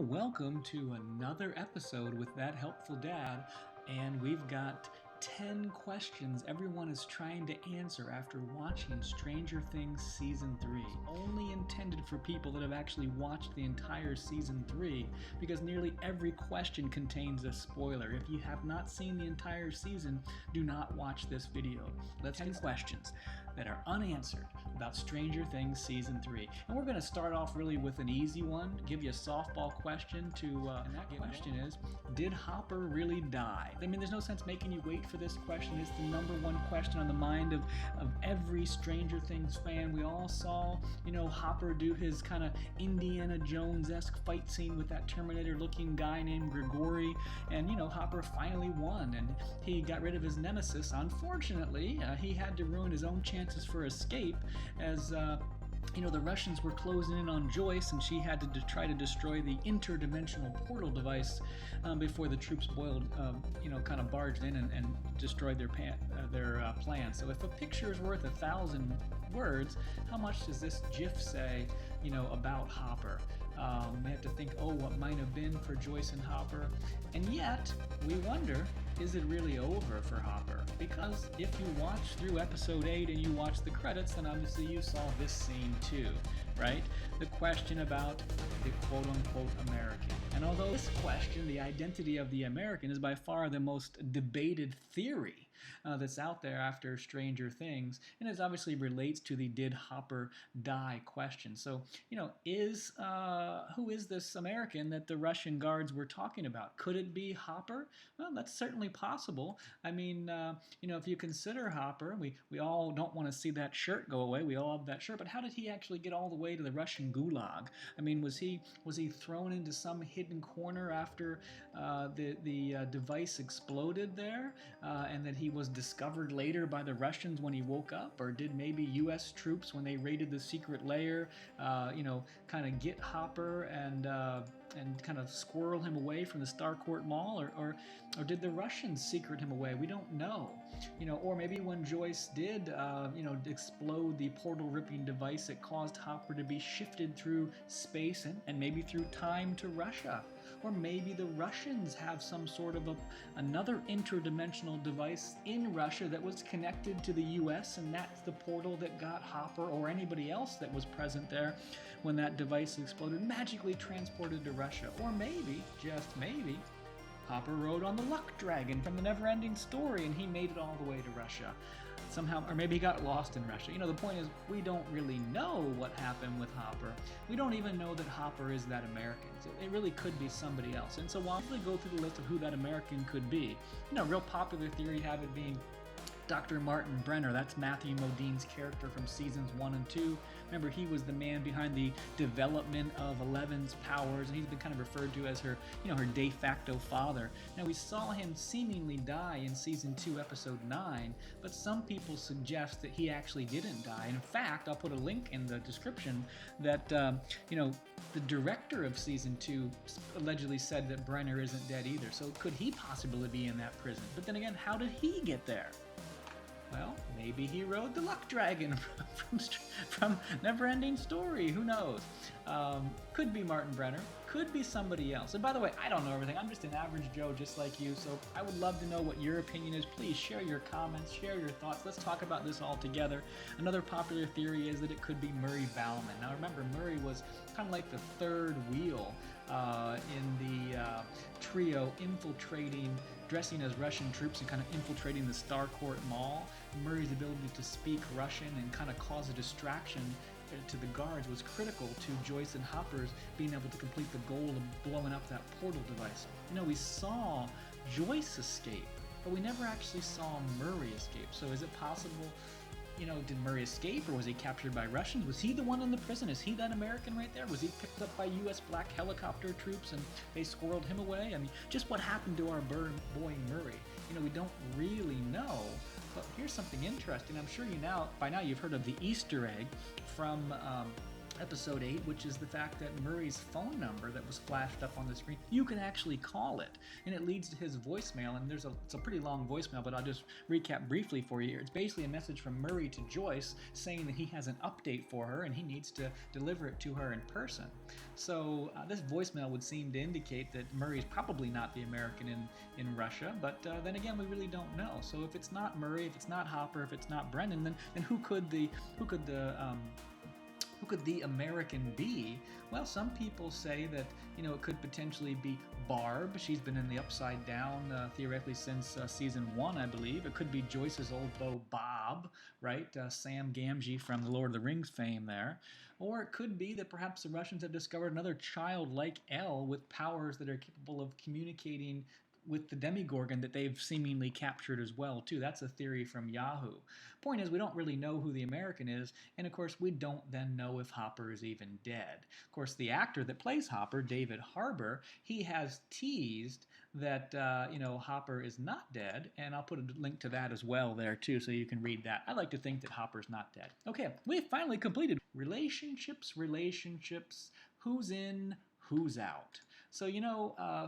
welcome to another episode with That Helpful Dad, and we've got 10 questions everyone is trying to answer after watching Stranger Things Season 3. Only intended for people that have actually watched the entire Season 3, because nearly every question contains a spoiler. If you have not seen the entire season, do not watch this video. Let's 10 questions that are unanswered about Stranger Things Season 3. And we're going to start off really with an easy one, give you a softball question and that question is, did Hopper really die? I mean, there's no sense making you wait for this question. It's the number one question on the mind of every Stranger Things fan. We all saw, Hopper do his kind of Indiana Jones-esque fight scene with that Terminator-looking guy named Grigori, and, Hopper finally won, and he got rid of his nemesis. Unfortunately, he had to ruin his own chances for escape as the Russians were closing in on Joyce, and she had to try to destroy the Interdimensional Portal device before the troops kind of barged in and destroyed their plan. So if a picture is worth 1,000 words, how much does this GIF say, about Hopper? We have to think, what might have been for Joyce and Hopper, and yet we wonder, is it really over for Hopper? Because if you watch through episode 8 and you watch the credits, then obviously you saw this scene too, right? The question about the quote-unquote American. And although this question, the identity of the American, is by far the most debated theory that's out there after Stranger Things, and it obviously relates to the did Hopper die question. So, who is this American that the Russian guards were talking about? Could it be Hopper? Well, that's certainly possible. I mean, if you consider Hopper, we all don't want to see that shirt go away. We all have that shirt, but how did he actually get all the way to the Russian gulag? I mean, was he thrown into some hidden corner after the device exploded there, and that he was discovered later by the Russians when he woke up? Or did maybe U.S. troops, when they raided the secret lair, kind of get Hopper and kind of squirrel him away from the Starcourt Mall, or did the Russians secret him away? We don't know, or maybe when Joyce did, explode the portal-ripping device, it caused Hopper to be shifted through space and maybe through time to Russia, or maybe the Russians have some sort of another interdimensional device in Russia that was connected to the U.S., and that's the portal that got Hopper or anybody else that was present there when that device exploded magically transported to Russia. Or maybe, just maybe, Hopper rode on the luck dragon from the Neverending Story and he made it all the way to Russia somehow, or maybe he got lost in Russia. The point is, we don't really know what happened with Hopper. We don't even know that Hopper is that American. So it really could be somebody else. And so we'll actually go through the list of who that American could be. Real popular theory have it being Dr. Martin Brenner. That's Matthew Modine's character from seasons 1 and 2. Remember, he was the man behind the development of Eleven's powers, and he's been kind of referred to as her, her de facto father. Now, we saw him seemingly die in season 2, episode 9, but some people suggest that he actually didn't die. And in fact, I'll put a link in the description that, the director of season 2 allegedly said that Brenner isn't dead either. So could he possibly be in that prison? But then again, how did he get there? Well, maybe he rode the luck dragon from Neverending Story. Who knows? Could be Martin Brenner. Could be somebody else. And by the way, I don't know everything. I'm just an average Joe just like you. So I would love to know what your opinion is. Please share your comments, share your thoughts. Let's talk about this all together. Another popular theory is that it could be Murray Bauman. Now remember, Murray was kind of like the third wheel in the trio dressing as Russian troops and kind of infiltrating the Starcourt Mall. Murray's ability to speak Russian and kind of cause a distraction to the guards was critical to Joyce and Hopper's being able to complete the goal of blowing up that portal device. We saw Joyce escape, but we never actually saw Murray escape. So is it possible, did Murray escape, or was he captured by Russians? Was he the one in the prison? Is he that American right there? Was he picked up by U.S. black helicopter troops and they squirreled him away? I mean, just what happened to our boy Murray? We don't really know. But here's something interesting. I'm sure by now you've heard of the Easter egg from episode 8, which is the fact that Murray's phone number that was flashed up on the screen, you can actually call it, and it leads to his voicemail. And it's a pretty long voicemail, but I'll just recap briefly for you. It's basically a message from Murray to Joyce saying that he has an update for her and he needs to deliver it to her in person. So this voicemail would seem to indicate that Murray's probably not the American in Russia, but then again, we really don't know. So if it's not Murray, if it's not Hopper, if it's not Brennan, then who could the American be? Well, some people say that, it could potentially be Barb. She's been in the Upside Down theoretically since season 1, I believe. It could be Joyce's old beau, Bob, right? Sam Gamgee from the Lord of the Rings fame there. Or it could be that perhaps the Russians have discovered another child like Elle with powers that are capable of communicating with the Demigorgon that they've seemingly captured as well, too. That's a theory from Yahoo. Point is, we don't really know who the American is, and of course, we don't then know if Hopper is even dead. Of course, the actor that plays Hopper, David Harbour, he has teased that, Hopper is not dead, and I'll put a link to that as well there, too, so you can read that. I like to think that Hopper's not dead. Okay, we've finally completed relationships, who's in, who's out. So,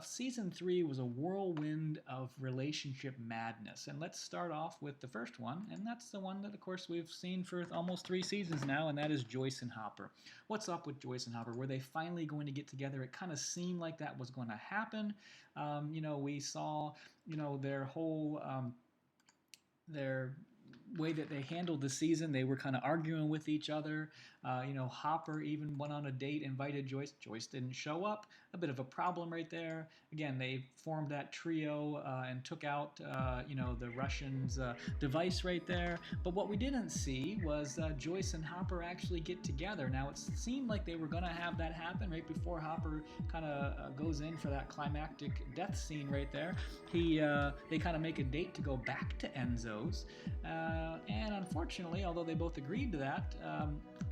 season 3 was a whirlwind of relationship madness. And let's start off with the first one. And that's the one that, of course, we've seen for almost 3 seasons now. And that is Joyce and Hopper. What's up with Joyce and Hopper? Were they finally going to get together? It kind of seemed like that was going to happen. We saw, their whole, their way that they handled the season. They were kind of arguing with each other. Hopper even went on a date, invited Joyce. Joyce didn't show up. A bit of a problem right there. Again, they formed that trio and took out, the Russians' device right there. But what we didn't see was Joyce and Hopper actually get together. Now, it seemed like they were going to have that happen right before Hopper kind of goes in for that climactic death scene right there. They kind of make a date to go back to Enzo's. And unfortunately, although they both agreed to that,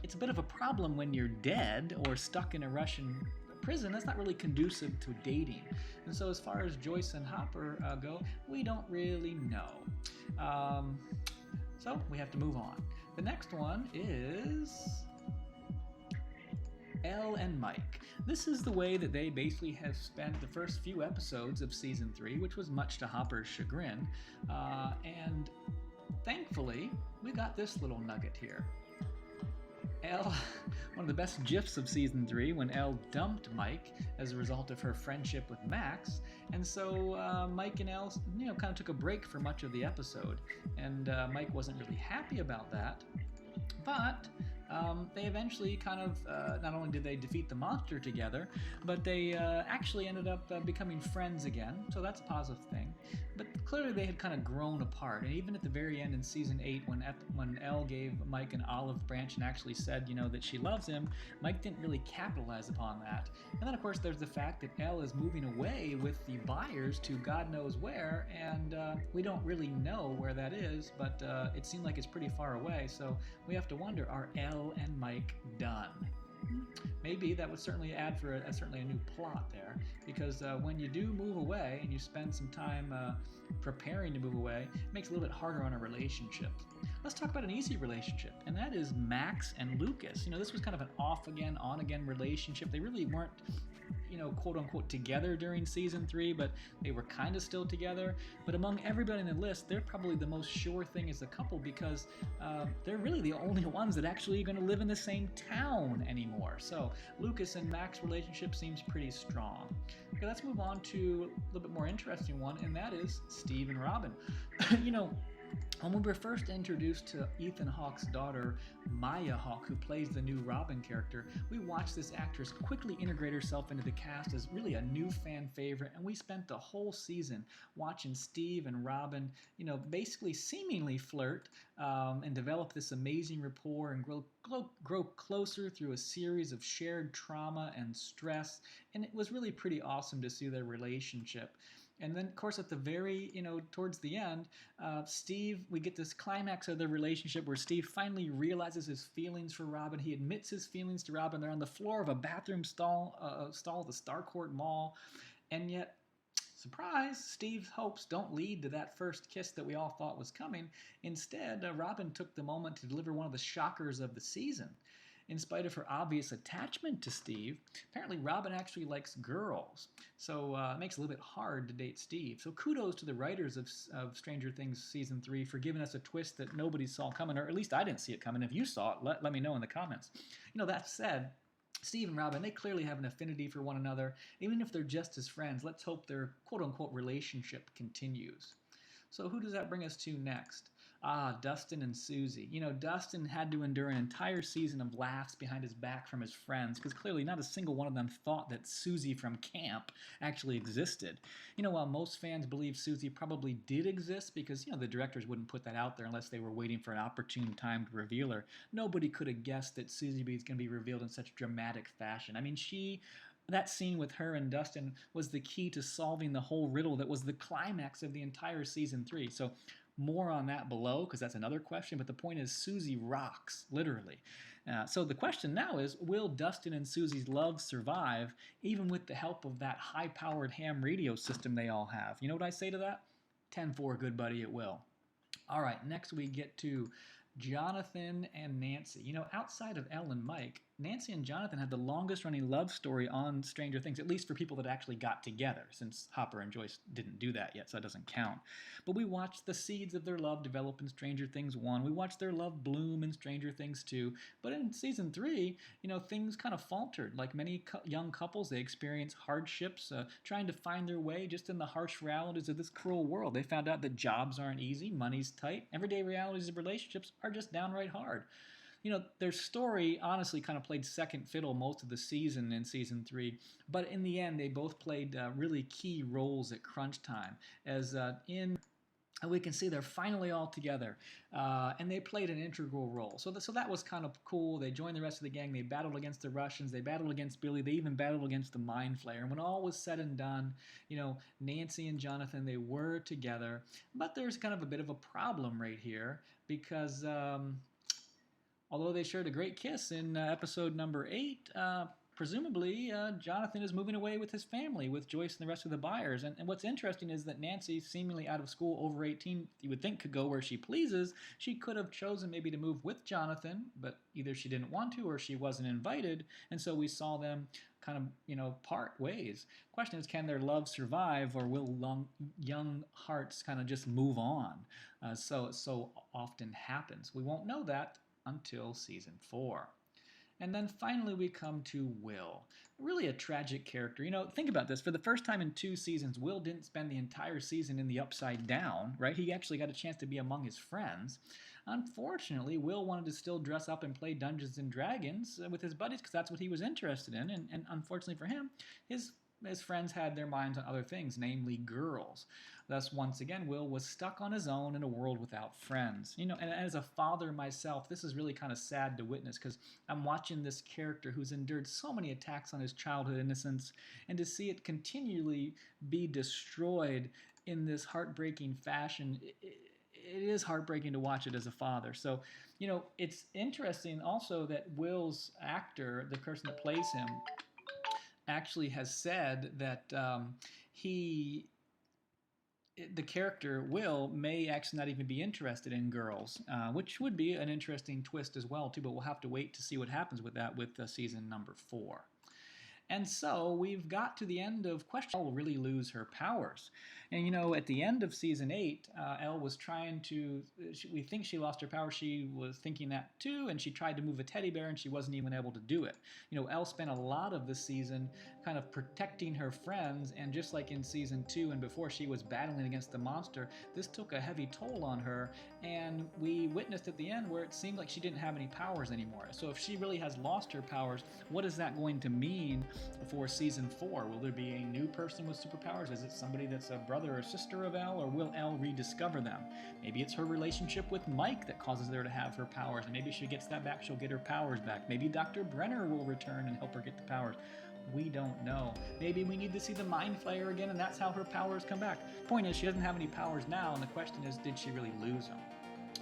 it's a bit of a problem when you're dead or stuck in a Russian prison. That's not really conducive to dating. And so as far as Joyce and Hopper go, we don't really know. So we have to move on. The next one is Elle and Mike. This is the way that they basically have spent the first few episodes of season 3, which was much to Hopper's chagrin. And thankfully, we got this little nugget here. Elle, one of the best gifs of season 3, when Elle dumped Mike as a result of her friendship with Max, and so Mike and Elle, kind of took a break for much of the episode, and Mike wasn't really happy about that, but they eventually kind of, not only did they defeat the monster together, but they actually ended up becoming friends again, so that's a positive thing. But clearly they had kind of grown apart, and even at the very end in season 8, when Elle gave Mike an olive branch and actually said, that she loves him, Mike didn't really capitalize upon that. And then, of course, there's the fact that Elle is moving away with the Byers to God knows where, and we don't really know where that is, but it seemed like it's pretty far away, so we have to wonder, are Elle and Mike done? Maybe that would certainly add for certainly a new plot there, because when you do move away and you spend some time preparing to move away, it makes it a little bit harder on a relationship. Let's talk about an easy relationship, and that is Max and Lucas. This was kind of an off-again, on-again relationship. They really weren't, quote-unquote together during season 3, but they were kind of still together. But among everybody in the list, they're probably the most sure thing as a couple, because they're really the only ones that actually are going to live in the same town anymore. So Lucas and Max relationship seems pretty strong. Okay, let's move on to a little bit more interesting one, and that is Steve and Robin. When we were first introduced to Ethan Hawke's daughter, Maya Hawke, who plays the new Robin character, we watched this actress quickly integrate herself into the cast as really a new fan favorite, and we spent the whole season watching Steve and Robin, basically seemingly flirt and develop this amazing rapport and grow closer through a series of shared trauma and stress, and it was really pretty awesome to see their relationship. And then, of course, at the very, towards the end, Steve, we get this climax of the relationship where Steve finally realizes his feelings for Robin. He admits his feelings to Robin. They're on the floor of a bathroom stall at the Starcourt Mall. And yet, surprise, Steve's hopes don't lead to that first kiss that we all thought was coming. Instead, Robin took the moment to deliver one of the shockers of the season. In spite of her obvious attachment to Steve, apparently Robin actually likes girls. So it makes it a little bit hard to date Steve. So kudos to the writers of Stranger Things Season 3 for giving us a twist that nobody saw coming, or at least I didn't see it coming. If you saw it, let me know in the comments. That said, Steve and Robin, they clearly have an affinity for one another. Even if they're just as friends, let's hope their quote-unquote relationship continues. So who does that bring us to next? Dustin and Suzie. Dustin had to endure an entire season of laughs behind his back from his friends because clearly not a single one of them thought that Suzie from camp actually existed. While most fans believe Suzie probably did exist because, the directors wouldn't put that out there unless they were waiting for an opportune time to reveal her, nobody could have guessed that Suzie was going to be revealed in such dramatic fashion. I mean, that scene with her and Dustin was the key to solving the whole riddle that was the climax of the entire season 3. So more on that below because that's another question, but the point is Suzie rocks, literally. So the question now is, will Dustin and Suzie's love survive even with the help of that high-powered ham radio system they all have? You know what I say to that? 10-4, good buddy, it will. All right, next we get to Jonathan and Nancy. Outside of Elle and Mike, Nancy and Jonathan had the longest running love story on Stranger Things, at least for people that actually got together, since Hopper and Joyce didn't do that yet, so that doesn't count. But we watched the seeds of their love develop in Stranger Things 1. We watched their love bloom in Stranger Things 2. But in Season 3, things kind of faltered. Like many young couples, they experienced hardships, trying to find their way just in the harsh realities of this cruel world. They found out that jobs aren't easy, money's tight, everyday realities of relationships are just downright hard. Their story honestly kind of played second fiddle most of the season in Season 3, but in the end, they both played really key roles at crunch time. We can see they're finally all together, and they played an integral role. So that was kind of cool. They joined the rest of the gang. They battled against the Russians. They battled against Billy. They even battled against the Mind Flayer. And when all was said and done, Nancy and Jonathan, they were together. But there's kind of a bit of a problem right here because although they shared a great kiss in episode number 8, presumably Jonathan is moving away with his family, with Joyce and the rest of the Byers. And what's interesting is that Nancy, seemingly out of school, over 18, you would think could go where she pleases. She could have chosen maybe to move with Jonathan, but either she didn't want to or she wasn't invited. And so we saw them kind of, part ways. Question is, can their love survive, or will young hearts kind of just move on? So often happens. We won't know that until Season 4. And then finally we come to Will. Really a tragic character. Think about this. For the first time in 2 seasons, Will didn't spend the entire season in the Upside Down, right? He actually got a chance to be among his friends. Unfortunately, Will wanted to still dress up and play Dungeons and Dragons with his buddies because that's what he was interested in. And unfortunately for him, his friends had their minds on other things, namely girls. Thus, once again, Will was stuck on his own in a world without friends. And as a father myself, this is really kind of sad to witness because I'm watching this character who's endured so many attacks on his childhood innocence, and to see it continually be destroyed in this heartbreaking fashion, it is heartbreaking to watch it as a father. So, it's interesting also that Will's actor, the person that plays him, actually has said that the character, Will, may actually not even be interested in girls, which would be an interesting twist as well, too, but we'll have to wait to see what happens with that with season number 4. And so we've got to the end of questions. Elle will really lose her powers. And at the end of season 8, Elle was trying to, we think she lost her power. She was thinking that too, and she tried to move a teddy bear and she wasn't even able to do it. Elle spent a lot of the season kind of protecting her friends, and just like in season 2 and before, she was battling against the monster. This took a heavy toll on her, and we witnessed at the end where it seemed like she didn't have any powers anymore. So if she really has lost her powers, what is that going to mean for season 4? Will there be a new person with superpowers? Is it somebody that's a brother or sister of Elle, or will Elle rediscover them? Maybe it's her relationship with Mike that causes her to have her powers, and maybe if she gets that back, she'll get her powers back. Maybe Dr. Brenner will return and help her get the powers. We don't know. Maybe we need to see the Mind Flayer again, and that's how her powers come back. Point is, she doesn't have any powers now, and the question is, did she really lose them?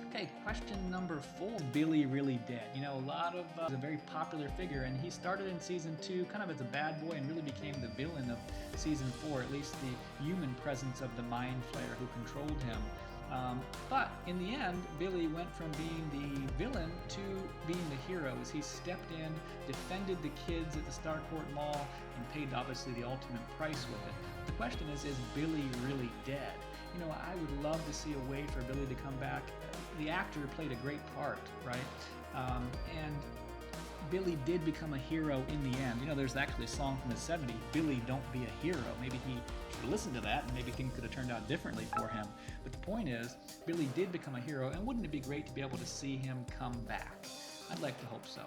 Okay, question number 4. Billy really dead. A lot of a very popular figure, and he started in season 2 kind of as a bad boy and really became the villain of season 4, at least the human presence of the Mind Flayer who controlled him. But in the end, Billy went from being the villain to being the hero as he stepped in, defended the kids at the Starcourt Mall, and paid obviously the ultimate price with it. The question is Billy really dead? You know, I would love to see a way for Billy to come back. The actor played a great part, right? And Billy did become a hero in the end. You know, there's actually a song from the 70s, Billy Don't Be a Hero. Maybe he should listen to that and maybe things could have turned out differently for him. But the point is, Billy did become a hero, and wouldn't it be great to be able to see him come back? I'd like to hope so.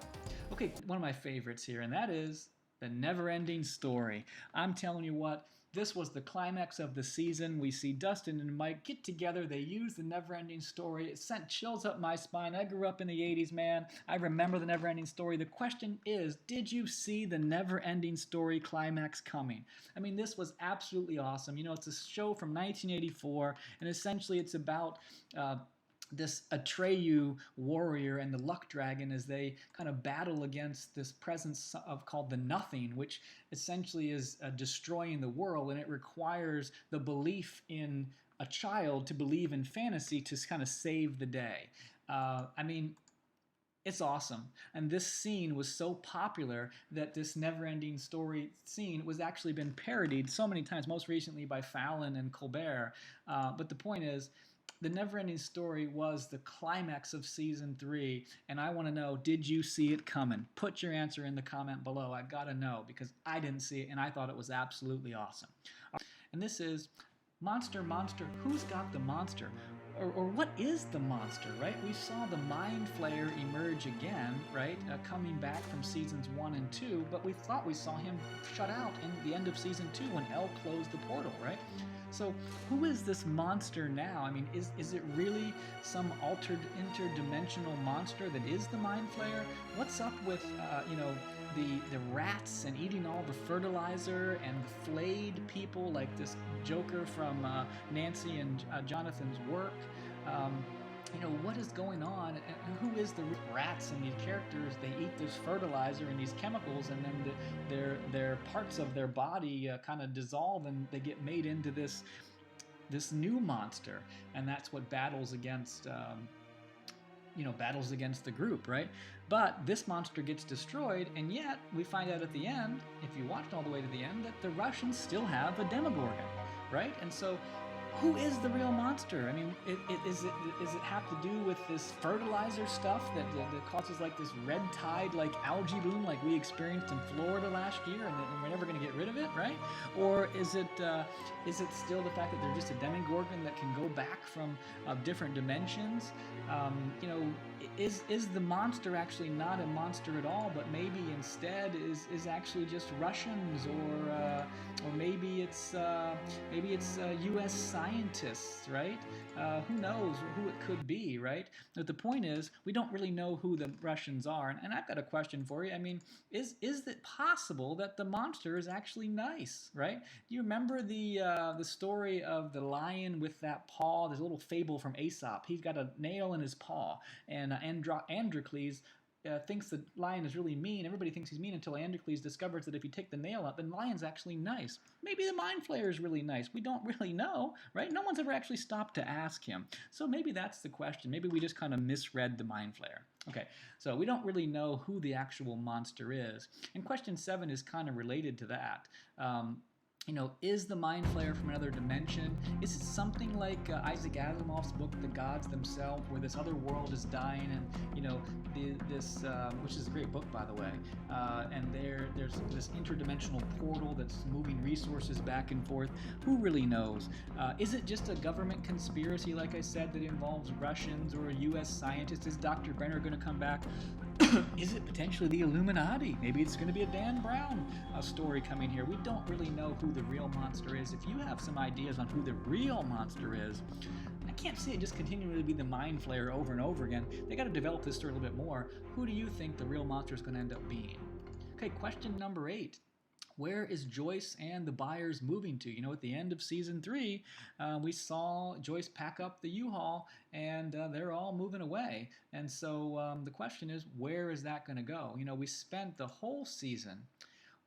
Okay, one of my favorites here, and that is the Neverending Story. I'm telling you what, this was the climax of the season. We see Dustin and Mike get together. They use the Neverending Story. It sent chills up my spine. I grew up in the 80s, man. I remember the Neverending Story. The question is, did you see the Neverending Story climax coming? I mean, this was absolutely awesome. You know, it's a show from 1984, and essentially it's about this Atreyu warrior and the luck dragon as they kind of battle against this presence of called the Nothing, which essentially is destroying the world, and it requires the belief in a child to believe in fantasy to kind of save the day. I mean, it's awesome. And this scene was so popular that this Neverending Story scene was actually been parodied so many times, most recently by Fallon and Colbert. But the point is, the Neverending Story was the climax of season 3, and I want to know, did you see it coming? Put your answer in the comment below. I gotta know, because I didn't see it, and I thought it was absolutely awesome. And this is Monster, who's got the monster? Or what is the monster, right? We saw the Mind Flayer emerge again, right? Coming back from seasons 1 and 2, but we thought we saw him shut out in the end of season 2 when Elle closed the portal, right? So who is this monster now? I mean, is it really some altered interdimensional monster that is the Mind Flayer? What's up with, the rats and eating all the fertilizer and the flayed people like this Joker from Nancy and Jonathan's work? What is going on, and who is the rats and these characters? They eat this fertilizer and these chemicals, and then their parts of their body kind of dissolve, and they get made into this new monster, and that's what battles against the group, right? But this monster gets destroyed, and yet we find out at the end, if you watched all the way to the end, that the Russians still have a Demogorgon, right? And so who is the real monster? I mean, does it have to do with this fertilizer stuff that causes like this red tide, like algae bloom, like we experienced in Florida last year, and we're never going to get rid of it, right? Or is it still the fact that they're just a Demogorgon that can go back from different dimensions? Is the monster actually not a monster at all, but maybe instead is actually just Russians, or maybe it's U.S. scientists, right? Who knows who it could be, right? But the point is, we don't really know who the Russians are, and I've got a question for you. I mean, is it possible that the monster is actually nice, right? Do you remember the story of the lion with that paw? There's a little fable from Aesop. He's got a nail in his paw, and Androcles thinks the lion is really mean. Everybody thinks he's mean until Androcles discovers that if you take the nail out, then the lion's actually nice. Maybe the Mind Flayer is really nice. We don't really know, right? No one's ever actually stopped to ask him. So maybe that's the question. Maybe we just kind of misread the Mind Flayer. Okay, so we don't really know who the actual monster is. And question 7 is kind of related to that. Is the Mind Flayer from another dimension? Is it something like Isaac Asimov's book, The Gods Themselves, where this other world is dying, and which is a great book, by the way, and there's this interdimensional portal that's moving resources back and forth? Who really knows? Is it just a government conspiracy, like I said, that involves Russians or a U.S. scientist? Is Dr. Brenner going to come back? Is it potentially the Illuminati? Maybe it's going to be a Dan Brown story coming here. We don't really know who the real monster is. If you have some ideas on who the real monster is, I can't see it just continuing to be the Mind Flayer over and over again. They got to develop this story a little bit more. Who do you think the real monster is going to end up being? Okay, question number 8. Where is Joyce and the Byers moving to? At the end of season 3, we saw Joyce pack up the U-Haul, and they're all moving away. And so the question is, where is that going to go? We spent the whole season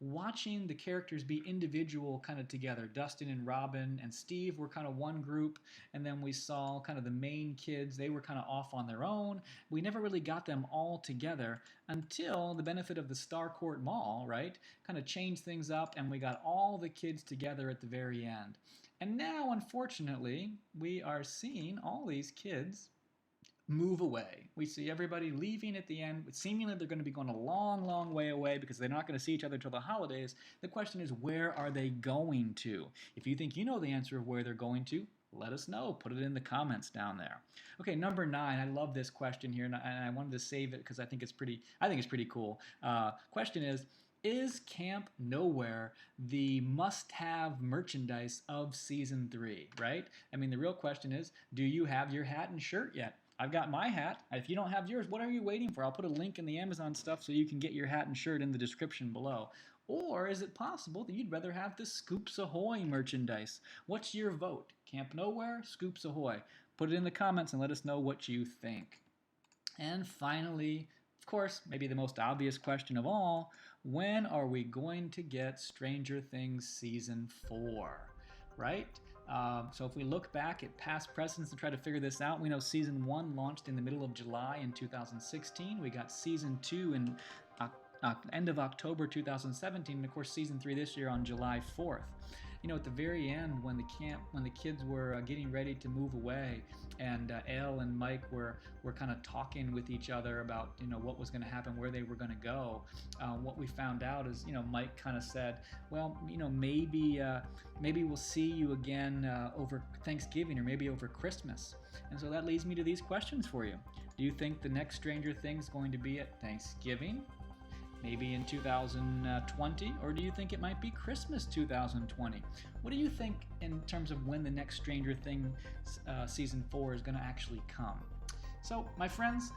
watching the characters be individual kind of together. Dustin and Robin and Steve were kind of one group, and then we saw kind of the main kids. They were kind of off on their own. We never really got them all together until the benefit of the Starcourt Mall, right? Kind of changed things up, and we got all the kids together at the very end. And now, unfortunately, we are seeing all these kids move away. We see everybody leaving at the end. Seemingly they're going to be going a long, long way away because they're not going to see each other until the holidays. The question is, where are they going to? If you think you know the answer of where they're going to, let us know. Put it in the comments down there. Okay, number 9. I love this question here, and I wanted to save it because I think it's pretty cool. Question is Camp Nowhere the must-have merchandise of Season 3, right? I mean, the real question is, do you have your hat and shirt yet? I've got my hat. If you don't have yours, what are you waiting for? I'll put a link in the Amazon stuff so you can get your hat and shirt in the description below. Or is it possible that you'd rather have the Scoops Ahoy merchandise? What's your vote? Camp Nowhere, Scoops Ahoy? Put it in the comments and let us know what you think. And finally, of course, maybe the most obvious question of all, when are we going to get Stranger Things Season 4, right? So if we look back at past precedents and try to figure this out, we know Season 1 launched in the middle of July in 2016. We got Season 2 in end of October 2017, and of course Season 3 this year on July 4th. You know, at the very end, when the kids were getting ready to move away, and Elle and Mike were kind of talking with each other about, you know, what was going to happen, where they were going to go. What we found out is, you know, Mike kind of said, well, you know, maybe we'll see you again over Thanksgiving or maybe over Christmas. And so that leads me to these questions for you. Do you think the next Stranger Things is going to be at Thanksgiving? Maybe in 2020, or do you think it might be Christmas 2020? What do you think in terms of when the next Stranger Things Season 4 is going to actually come? So, my friends,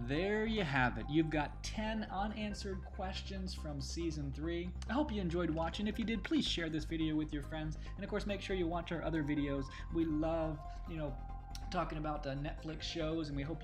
there you have it. You've got 10 unanswered questions from Season 3. I hope you enjoyed watching. If you did, please share this video with your friends. And of course, make sure you watch our other videos. We love, you know, talking about Netflix shows, and we hope